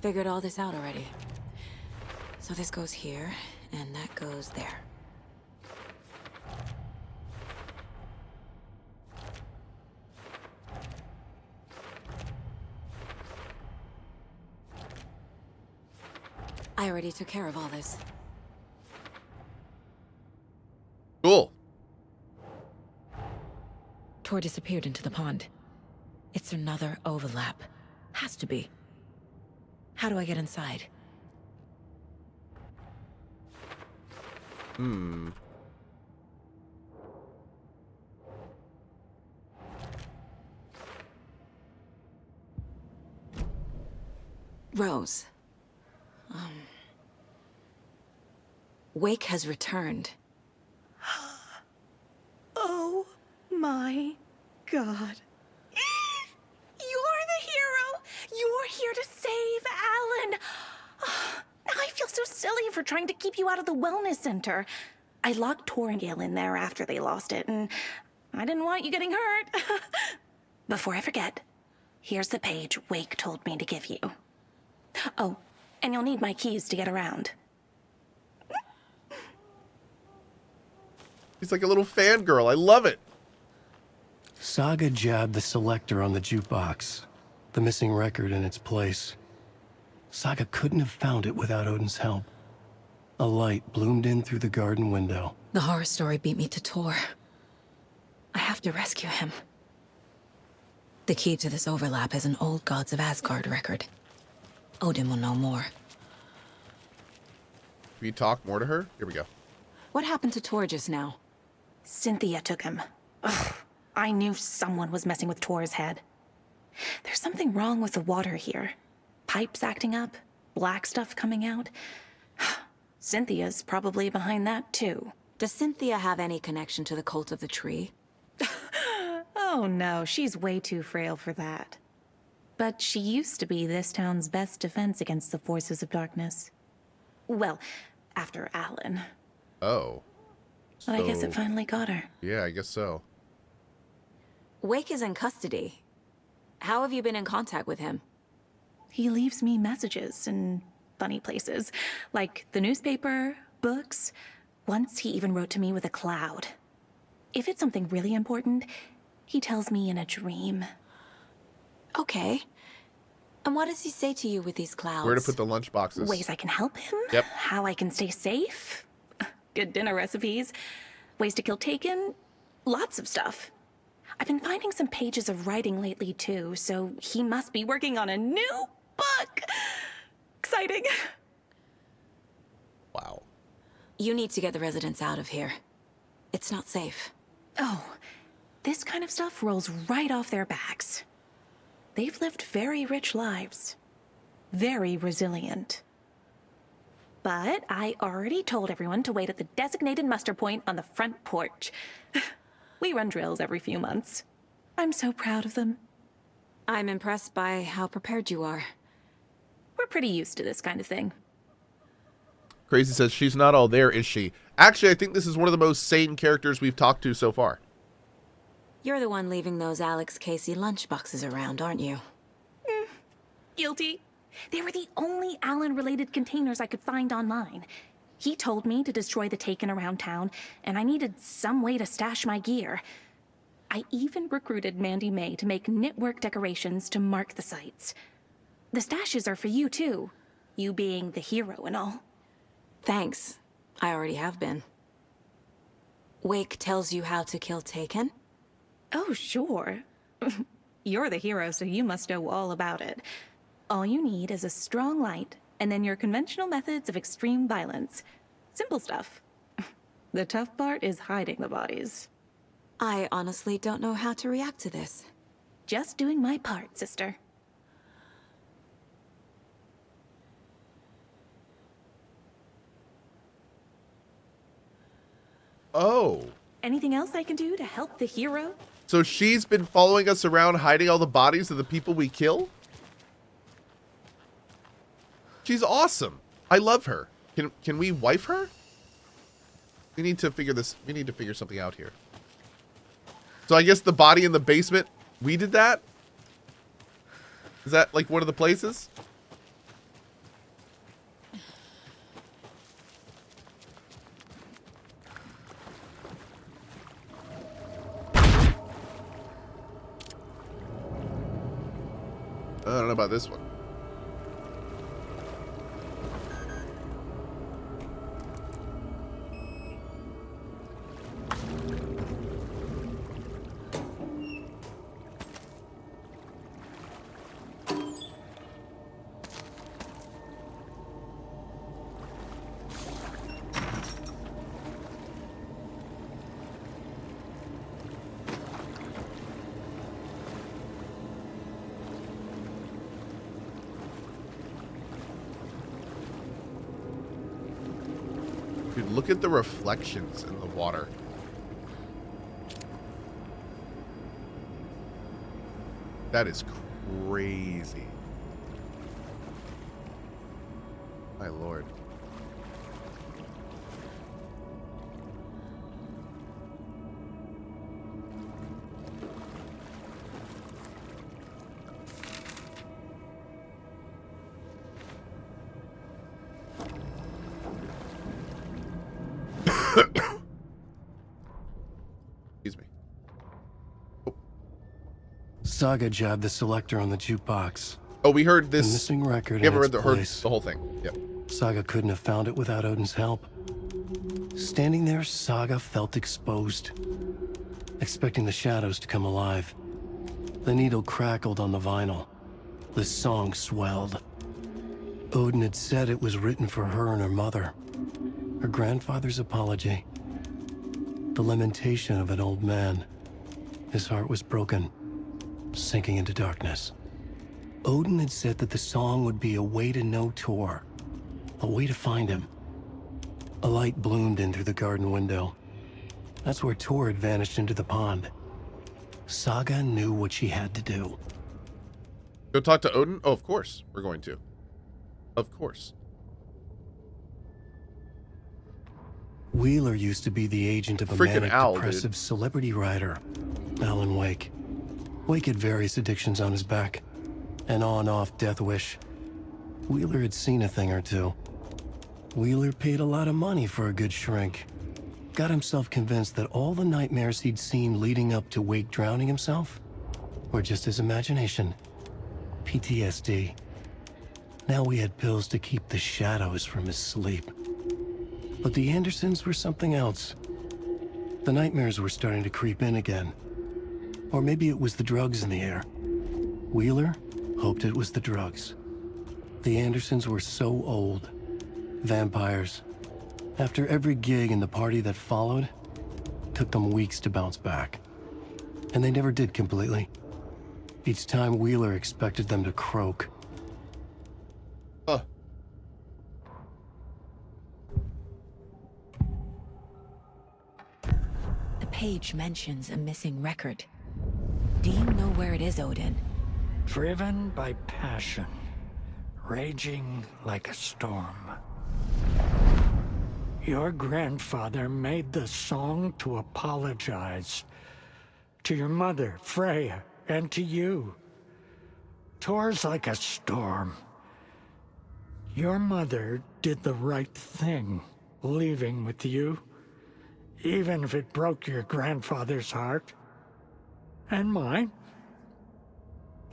figured all this out already. So this goes here, and that goes there. I already took care of all this. Cool. Tor disappeared into the pond. It's another overlap. Has to be. How do I get inside? Rose. Wake has returned. Oh my God. You're the hero! You're here to save Alan! I feel so silly for trying to keep you out of the wellness center. I locked Tor and Gale in there after they lost it, and I didn't want you getting hurt. Before I forget, here's the page Wake told me to give you. Oh, and you'll need my keys to get around. He's like a little fangirl. I love it. Saga jabbed the selector on the jukebox, the missing record in its place. Saga couldn't have found it without Odin's help. A light bloomed in through the garden window. The horror story beat me to Tor. I have to rescue him. The key to this overlap is an Old Gods of Asgard record. Odin will know more. Can you talk more to her? Here we go. What happened to Tor just now? Cynthia took him. Ugh, I knew someone was messing with Tor's head. There's something wrong with the water here. Pipes acting up, black stuff coming out. Cynthia's probably behind that too. Does Cynthia have any connection to the cult of the tree? Oh no, she's way too frail for that. But she used to be this town's best defense against the forces of darkness. Well, after Alan. Oh. But I guess it finally got her. Yeah, I guess so. Wake is in custody. How have you been in contact with him? He leaves me messages in funny places, like the newspaper, books. Once he even wrote to me with a cloud. If it's something really important, he tells me in a dream. Okay. And what does he say to you with these clouds? Where to put the lunch boxes? Ways I can help him? Yep. How I can stay safe? Good dinner recipes? Ways to kill Taken? Lots of stuff. I've been finding some pages of writing lately too, so he must be working on a new book! Exciting. Wow. You need to get the residents out of here. It's not safe. Oh, this kind of stuff rolls right off their backs. They've lived very rich lives. Very resilient. But I already told everyone to wait at the designated muster point on the front porch. We run drills every few months. I'm so proud of them. I'm impressed by how prepared you are. We're pretty used to this kind of thing. Crazy says she's not all there, is she? Actually, I think this is one of the most sane characters we've talked to so far. You're the one leaving those Alex Casey lunchboxes around, aren't you? Guilty. They were the only Alan-related containers I could find online. He told me to destroy the Taken around town, and I needed some way to stash my gear. I even recruited Mandy May to make knitwork decorations to mark the sites. The stashes are for you, too. You being the hero and all. Thanks. I already have been. Wake tells you how to kill Taken? Oh, sure. You're the hero, so you must know all about it. All you need is a strong light, and then your conventional methods of extreme violence. Simple stuff. The tough part is hiding the bodies. I honestly don't know how to react to this. Just doing my part, sister. Oh. Anything else I can do to help the hero? So she's been following us around, hiding all the bodies of the people we kill? She's awesome. I love her. Can we wife her? We need to figure this. We need to figure something out here. So I guess the body in the basement, we did that? Is that like one of the places? I don't know about this one. Dude, look at the reflections in the water. That is crazy. My lord. Excuse me. Saga jabbed the selector on the jukebox. Oh, we heard The this. missing record You in ever its heard place. the whole thing? Yep. Saga couldn't have found it without Odin's help. Standing there, Saga felt exposed, expecting the shadows to come alive. The needle crackled on the vinyl. The song swelled. Odin had said it was written for her and her mother. Her grandfather's apology. The lamentation of an old man. His heart was broken, sinking into darkness. Odin had said that the song would be a way to know Tor, a way to find him. A light bloomed in through the garden window. That's where Tor had vanished into the pond. Saga knew what she had to do. Go talk to Odin? Oh, of course. We're going to. Of course. Wheeler used to be the agent of a Freaking manic owl, depressive dude. celebrity writer, Alan Wake. Wake had various addictions on his back. An on-off death wish. Wheeler had seen a thing or two. Wheeler paid a lot of money for a good shrink. Got himself convinced that all the nightmares he'd seen leading up to Wake drowning himself were just his imagination. PTSD. Now we had pills to keep the shadows from his sleep. But the Andersons were something else. The nightmares were starting to creep in again. Or maybe it was the drugs in the air. Wheeler hoped it was the drugs. The Andersons were so old. Vampires. After every gig and the party that followed, took them weeks to bounce back. And they never did completely. Each time Wheeler expected them to croak. The page mentions a missing record. Do you know where it is, Odin? Driven by passion, raging like a storm. Your grandfather made the song to apologize. To your mother, Freya, and to you. Tor's like a storm. Your mother did the right thing, leaving with you. Even if it broke your grandfather's heart. And mine.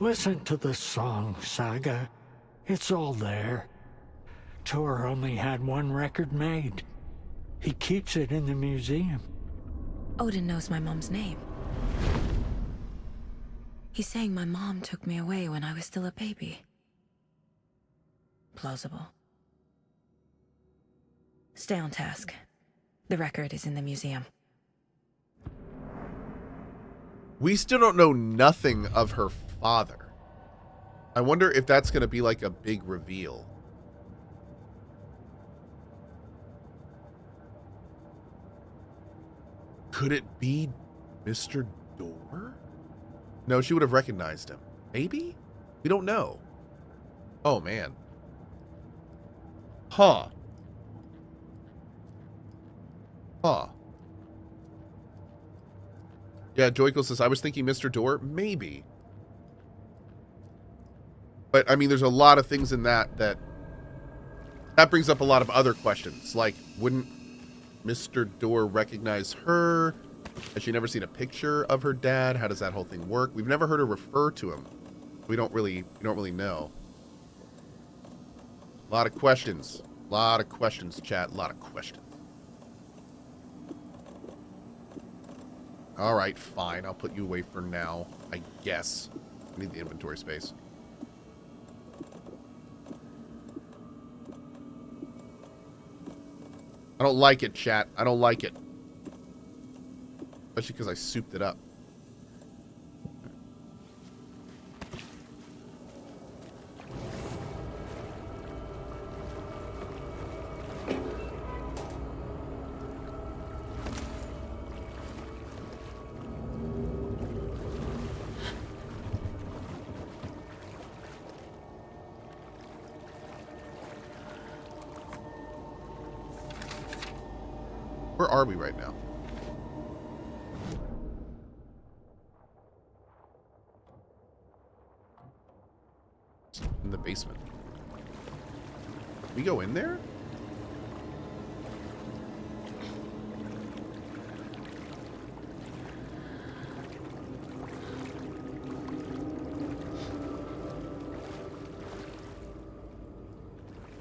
Listen to the song, Saga. It's all there. Tor only had one record made. He keeps it in the museum. Odin knows my mom's name. He's saying my mom took me away when I was still a baby. Plausible. Stay on task. The record is in the museum. We still don't know nothing of her father. I wonder if that's going to be like a big reveal. Could it be Mr. Door? No, she would have recognized him. Maybe? We don't know. Oh, man. Huh. Huh. Yeah, Joyko says, I was thinking Mr. Door. Maybe. But, I mean, there's a lot of things in that brings up a lot of other questions. Like, wouldn't Mr. Door recognize her? Has she never seen a picture of her dad? How does that whole thing work? We've never heard her refer to him We don't really know. A lot of questions. A lot of questions, chat. A lot of questions. All right, fine. I'll put you away for now, I guess. I need the inventory space. I don't like it, chat. I don't like it. Especially because I souped it up. Where are we right now? In the basement. Can we go in there?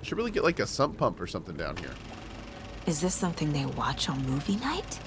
Should really get like a sump pump or something down here. Is this something they watch on movie night?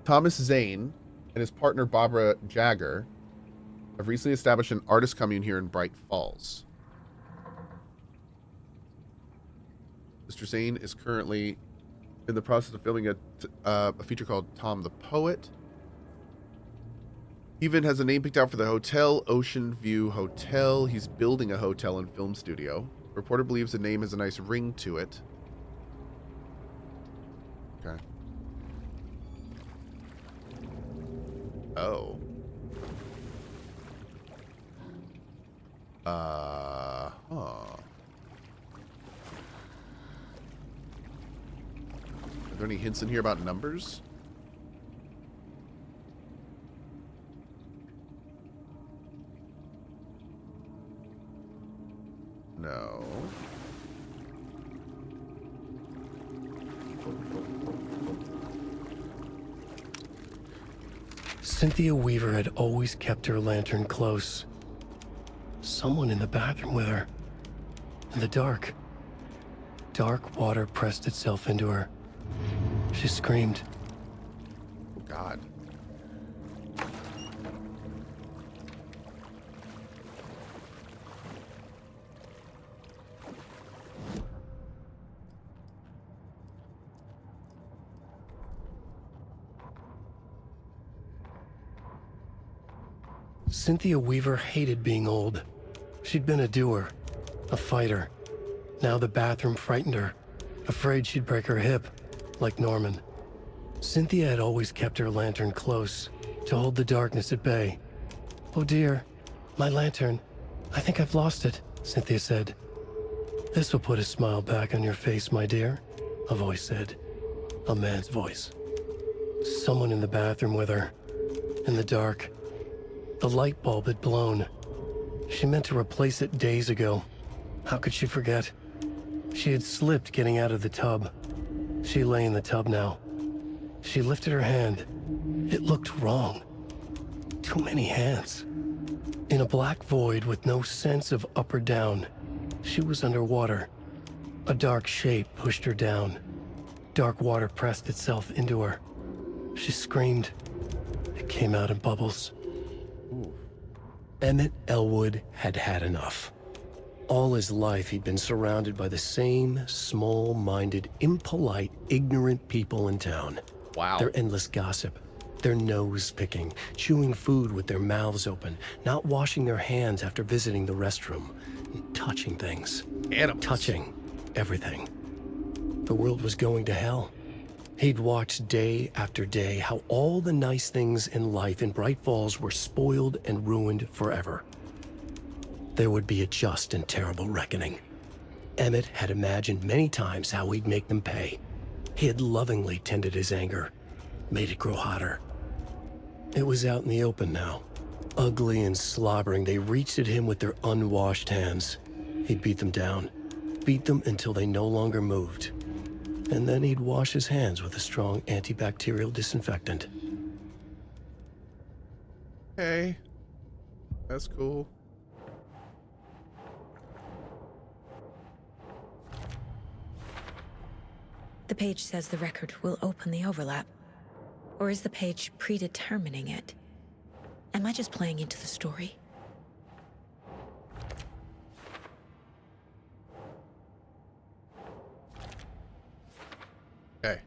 Thomas Zane and his partner Barbara Jagger have recently established an artist commune here in Bright Falls. Mr. Zane is currently in the process of filming a feature called Tom the Poet. He even has a name picked out for the hotel, Ocean View Hotel. He's building a hotel and film studio. Reporter believes the name has a nice ring to it. Okay. Oh. Huh. Are there any hints in here about numbers? No. Cynthia Weaver had always kept her lantern close. Someone in the bathroom with her. In the dark. Dark water pressed itself into her. She screamed. Oh, God. Cynthia Weaver hated being old. She'd been a doer, a fighter. Now the bathroom frightened her, afraid she'd break her hip, like Norman. Cynthia had always kept her lantern close, to hold the darkness at bay. "Oh dear, my lantern. I think I've lost it," Cynthia said. "This will put a smile back on your face, my dear," a voice said. A man's voice. Someone in the bathroom with her. In the dark. The light bulb had blown. She meant to replace it days ago. How could she forget? She had slipped getting out of the tub. She lay in the tub now. She lifted her hand. It looked wrong. Too many hands. In a black void with no sense of up or down, she was underwater. A dark shape pushed her down. Dark water pressed itself into her. She screamed. It came out in bubbles. Ooh. Emmett Elwood had had enough. All his life he'd been surrounded by the same small-minded, impolite, ignorant people in town. Wow. Their endless gossip, their nose-picking, chewing food with their mouths open, not washing their hands after visiting the restroom, touching things. Animals. Touching everything. The world was going to hell. He'd watched day after day how all the nice things in life in Bright Falls were spoiled and ruined forever. There would be a just and terrible reckoning. Emmett had imagined many times how he'd make them pay. He had lovingly tended his anger, made it grow hotter. It was out in the open now. Ugly and slobbering, they reached at him with their unwashed hands. He'd beat them down, beat them until they no longer moved. And then he'd wash his hands with a strong antibacterial disinfectant. Okay. That's cool. The page says the record will open the overlap. Or is the page predetermining it? Am I just playing into the story? Okay.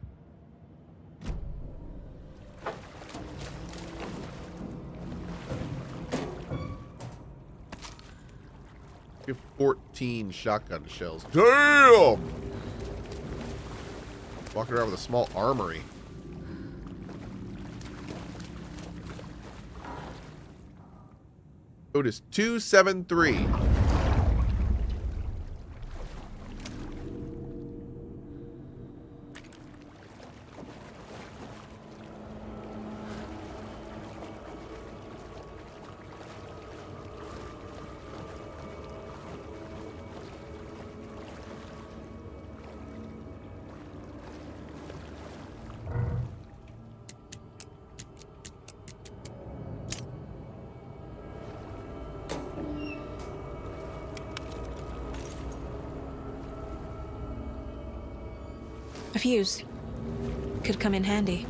You have 14 shotgun shells. Damn! Walking around with a small armory. Code is 273. A fuse. Could come in handy.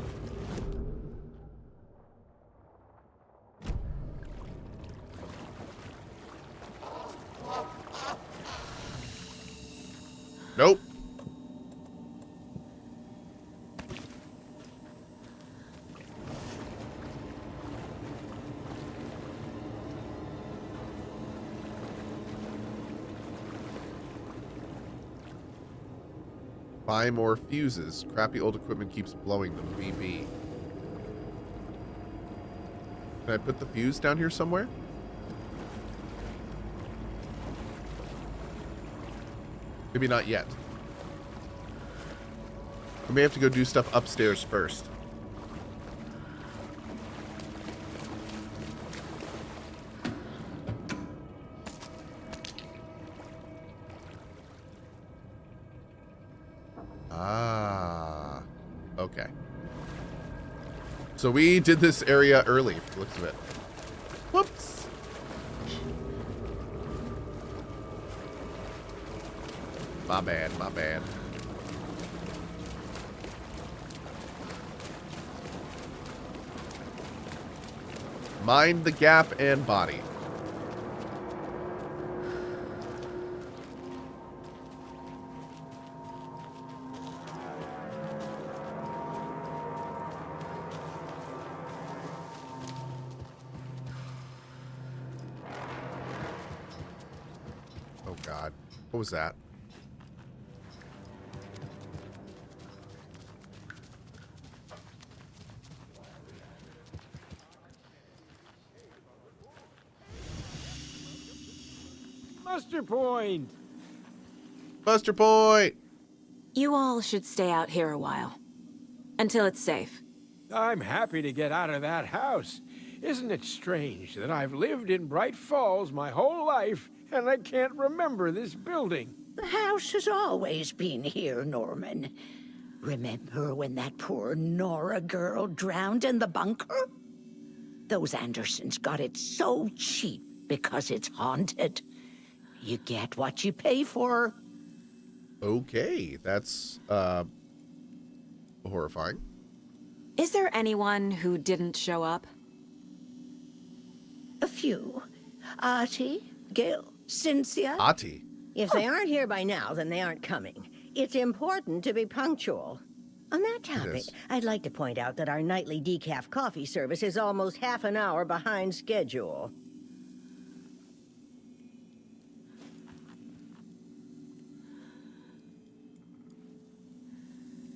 Nope. Buy more fuses. Crappy old equipment keeps blowing them. VB. Can I put the fuse down here somewhere? Maybe not yet. We may have to go do stuff upstairs first. Ah, okay. So we did this area early, from the looks of it. Whoops. My bad, my bad. Mind the gap and body. Oh God, what was that? Buster Point! Buster Point! You all should stay out here a while. Until it's safe. I'm happy to get out of that house. Isn't it strange that I've lived in Bright Falls my whole life and I can't remember this building? The house has always been here, Norman. Remember when that poor Nora girl drowned in the bunker? Those Andersons got it so cheap because it's haunted. You get what you pay for. Okay, that's horrifying. Is there anyone who didn't show up? A few. Artie, Gil, Cynthia. Ati. If they aren't here by now, then they aren't coming. It's important to be punctual. On that topic, is. I'd like to point out that our nightly decaf coffee service is almost half an hour behind schedule.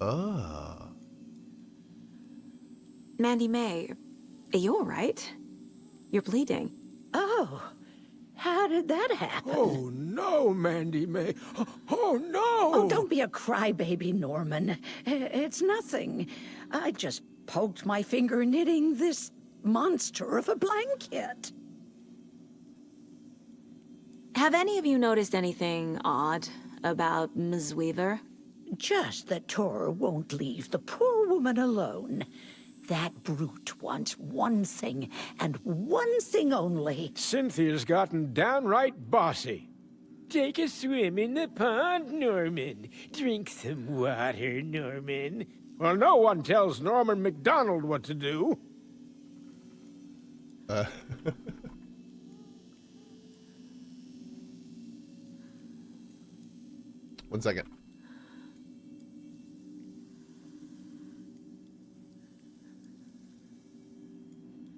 Oh. Mandy May, are you all right? You're bleeding. Oh, how did that happen? Oh, no, Mandy May. Oh, no! Oh, don't be a crybaby, Norman. It's nothing. I just poked my finger knitting this monster of a blanket. Have any of you noticed anything odd about Ms. Weaver? Just that Tor won't leave the poor woman alone. That brute wants one thing, and one thing only. Cynthia's gotten downright bossy. Take a swim in the pond, Norman. Drink some water, Norman. Well, no one tells Norman MacDonald what to do. One second.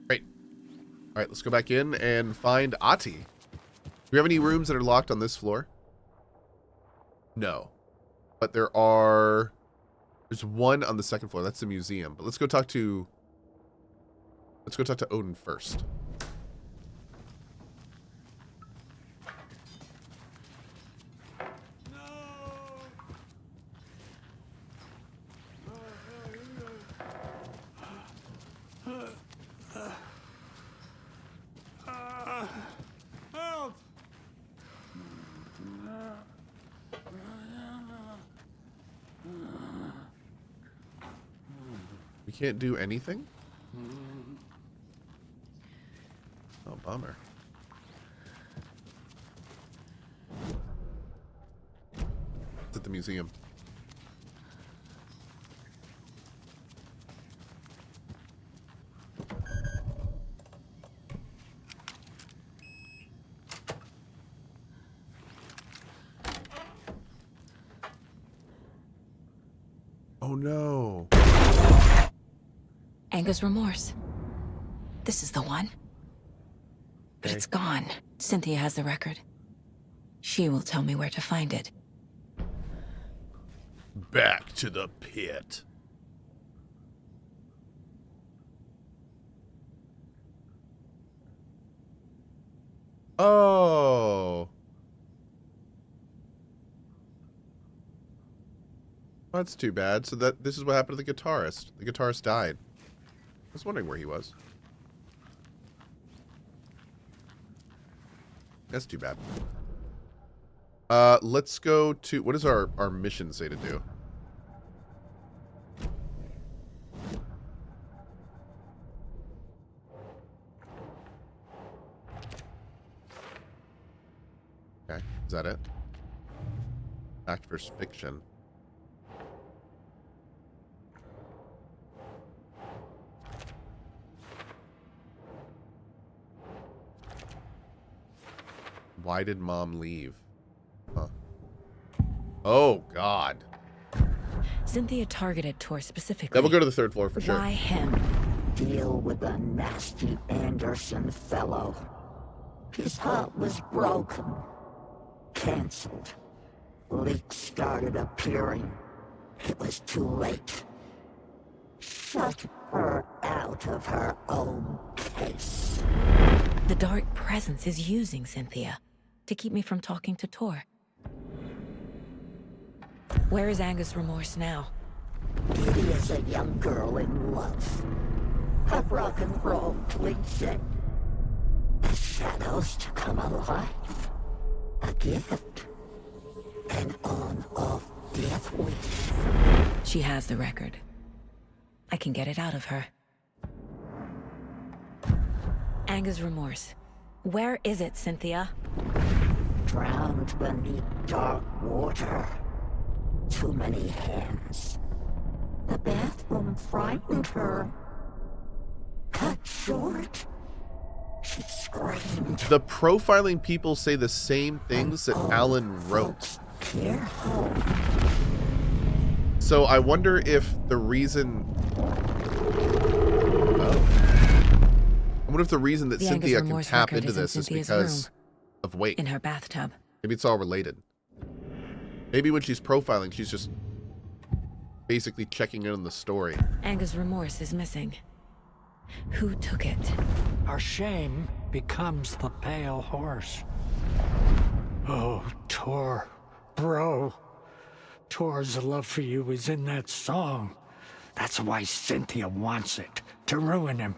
Great. All right, let's go back in and find Ati. Do we have any rooms that are locked on this floor? No. But there's one on the second floor. That's the museum. But let's go talk to Odin first. We can't do anything? Oh, bummer. It's at the museum. Oh no. Anger's remorse. This is the one. But it's gone. Cynthia has the record. She will tell me where to find it. Back to the pit. Oh. That's too bad. So this is what happened to the guitarist. The guitarist died. I was wondering where he was. That's too bad. Let's go to... What does our mission say to do? Okay, is that it? Fact versus fiction. Why did Mom leave? Huh. Oh, God. Cynthia targeted Tor specifically. Then we'll go to the third floor for sure. Why him? Deal with the nasty Anderson fellow. His heart was broken. Cancelled. Leaks started appearing. It was too late. Shut her out of her own case. The dark presence is using Cynthia to keep me from talking to Tor. Where is Anger's remorse now? Diddy is a young girl in love. A rock and roll cliche. The shadows to come alive. A gift. An on-off death wish. She has the record. I can get it out of her. Anger's remorse. Where is it, Cynthia? Drowned beneath dark water. Too many hands. The bathroom frightened her. Cut short. She screamed. The profiling people say the same things that Alan wrote. Care home. So I wonder if the reason... I wonder if the reason that The Cynthia Anger's can remorse tap record into is in this is Cynthia's because room. of weight. In her bathtub. Maybe it's all related. Maybe when she's profiling, she's just basically checking in on the story. Anga's remorse is missing. Who took it? Our shame becomes the pale horse. Oh, Tor, bro. Tor's love for you is in that song. That's why Cynthia wants it, to ruin him.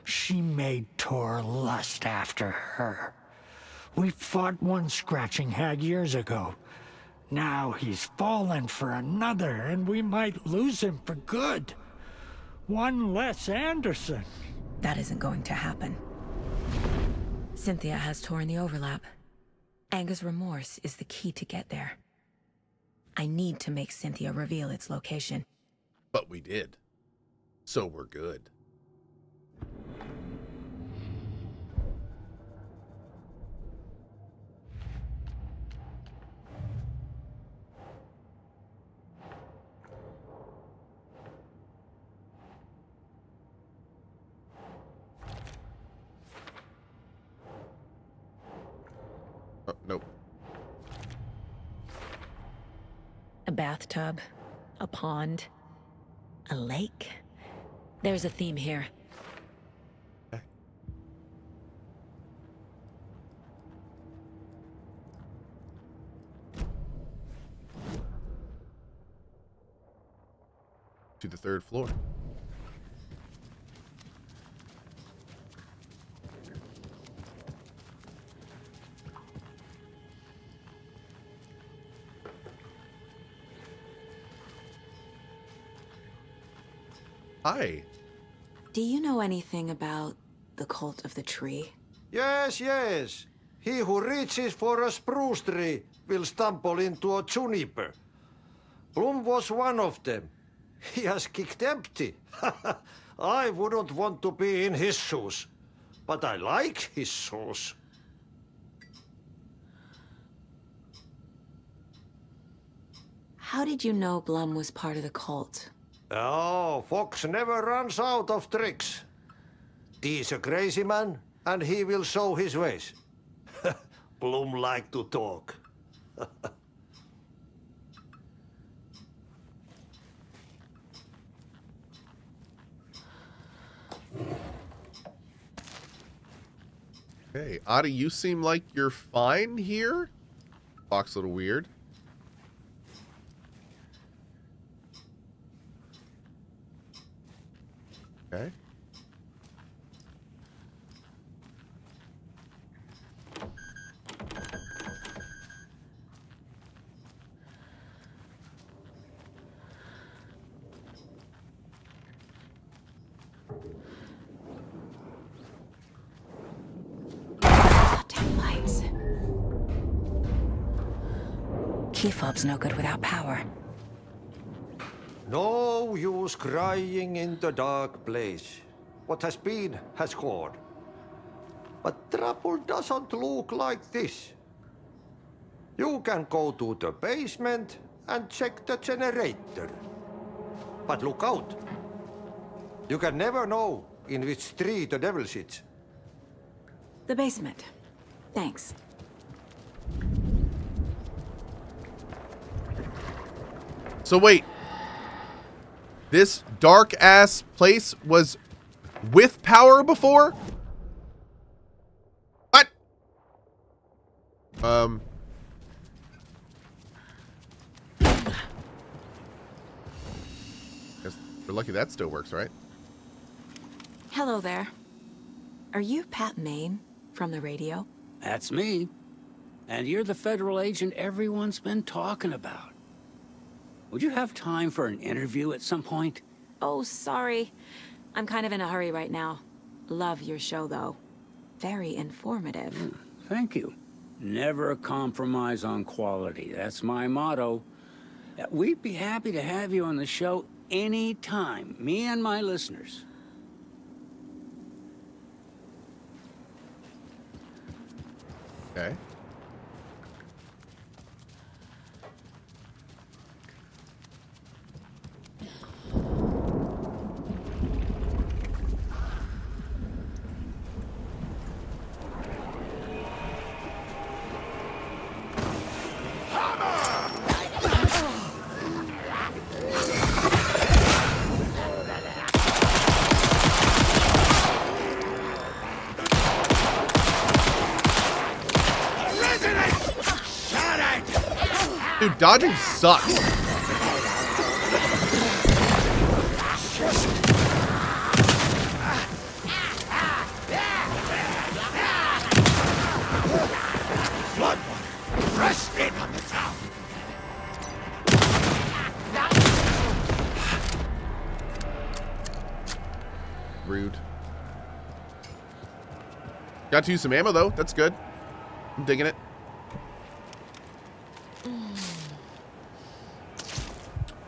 She made Tor lust after her. We fought one scratching hag years ago. Now he's fallen for another, and we might lose him for good. One less Anderson. That isn't going to happen. Cynthia has Tor in the overlap. Anga's remorse is the key to get there. I need to make Cynthia reveal its location. But we did. So we're good. Oh, nope. A bathtub, a pond, a lake. There's a theme here. Okay. To the 3rd floor. Hi. Do you know anything about the cult of the tree? Yes, yes. He who reaches for a spruce tree will stumble into a juniper. Bloom was one of them. He has kicked empty. I wouldn't want to be in his shoes, but I like his shoes. How did you know Blum was part of the cult? Oh, Fox never runs out of tricks. He's a crazy man, and he will show his ways. Bloom like to talk. Hey, Adi, you seem like you're fine here? Fox a little weird. Okay. Lights. Key fob's no good without power. No use crying in the dark place. What has been has gone. But trouble doesn't look like this. You can go to the basement and check the generator. But look out. You can never know in which tree the devil sits. The basement. Thanks. So wait. This dark-ass place was with power before? What? Guess we're lucky that still works, right? Hello there. Are you Pat Maine from the radio? That's me. And you're the federal agent everyone's been talking about. Would you have time for an interview at some point? Oh, sorry. I'm kind of in a hurry right now. Love your show, though. Very informative. Thank you. Never compromise on quality. That's my motto. We'd be happy to have you on the show anytime, me and my listeners. Okay. Dude, dodging sucks. Rude. Got to use some ammo, though. That's good. I'm digging it.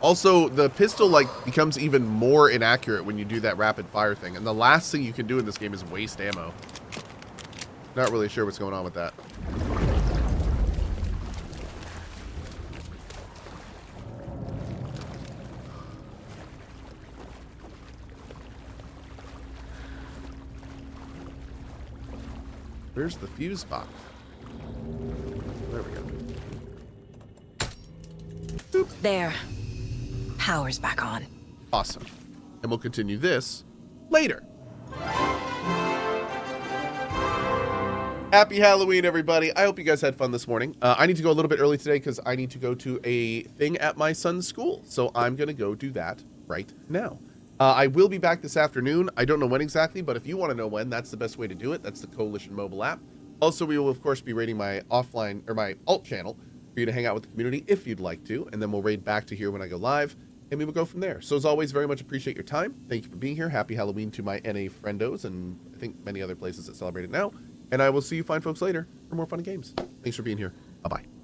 Also, the pistol, like, becomes even more inaccurate when you do that rapid fire thing. And the last thing you can do in this game is waste ammo. Not really sure what's going on with that. Where's the fuse box? There we go. Boop. There. Power's back on. Awesome. And we'll continue this later. Happy Halloween, everybody. I hope you guys had fun this morning. I need to go a little bit early today because I need to go to a thing at my son's school. So I'm going to go do that right now. I will be back this afternoon. I don't know when exactly, but if you want to know when, that's the best way to do it. That's the Coalition mobile app. Also, we will, of course, be raiding my offline or my alt channel for you to hang out with the community if you'd like to. And then we'll raid back to here when I go live. And we will go from there. So as always, very much appreciate your time. Thank you for being here. Happy Halloween to my NA friendos and I think many other places that celebrate it now. And I will see you fine folks later for more fun and games. Thanks for being here. Bye-bye.